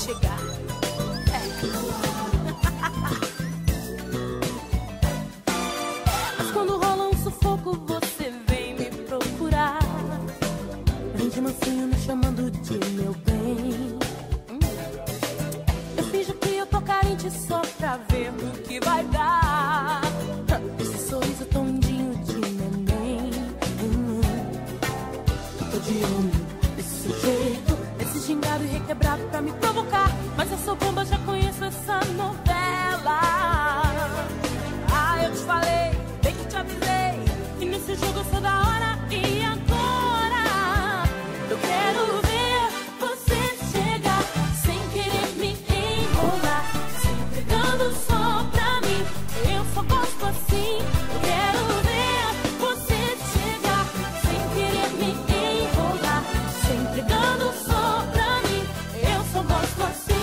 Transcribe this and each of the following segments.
chegar. Mas quando rola um sufoco, você vem me procurar. Vem de mansinho me chamando de meu bem. Eu finjo que eu tô carente só pra ver o que vai dar. Esse sorriso tão lindinho de neném. Tô de olho desse jeito, esse gingado e requebrado pra me provocar. Mas eu sou bomba, já conheço essa novela. Ah, eu te falei, bem que te avisei, que nesse jogo eu sou da hora. E agora eu quero ver você chegar sem querer me enrolar, se entregando só pra mim. Eu só gosto assim. Eu quero ver você chegar sem querer me enrolar, se entregando só pra mim. Eu só gosto assim.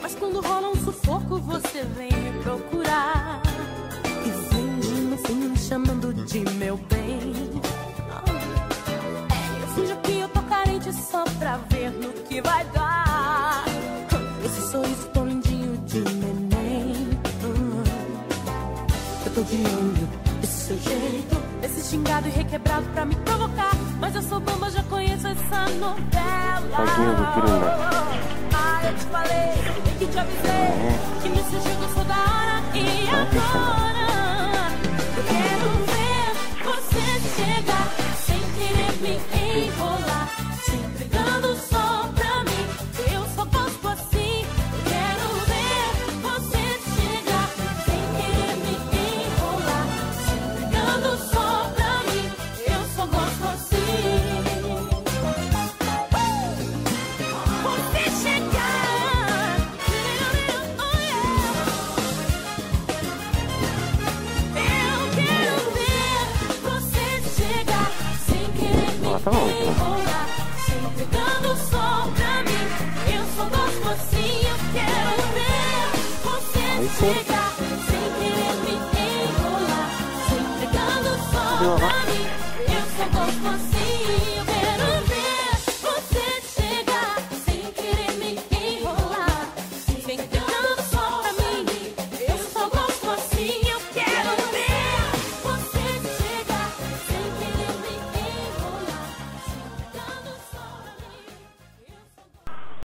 Mas quando rola um sufoco, você vem me procurar. E vem de mansinho me chamando de meu bem. Eu finjo que eu tô carente só pra ver no que vai dar. Esse sorriso tão lindinho de neném. Eu tô de olho desse seu jeito, esse xingado e requebrado pra me provocar. Mas eu sou bomba, já conheço essa novela. Ah, eu te falei, bem que te avisei, que nesse jogo eu sou da hora. E agora eu quero ver você chegar sem querer me enrolar, se entregando só pra mim. Eu só gosto assim. Eu quero ver você chegar sem querer me enrolar, se entregando só pra mim. Eu só gosto assim. Você chegar, oh yeah. Eu quero ver você chegar sem querer me enrolar, se entregando só pra mim. Eu só gosto assim. Eu quero ver você chegar sem querer me enrolar, se entregando só pra mim. Eu só gosto assim. Eu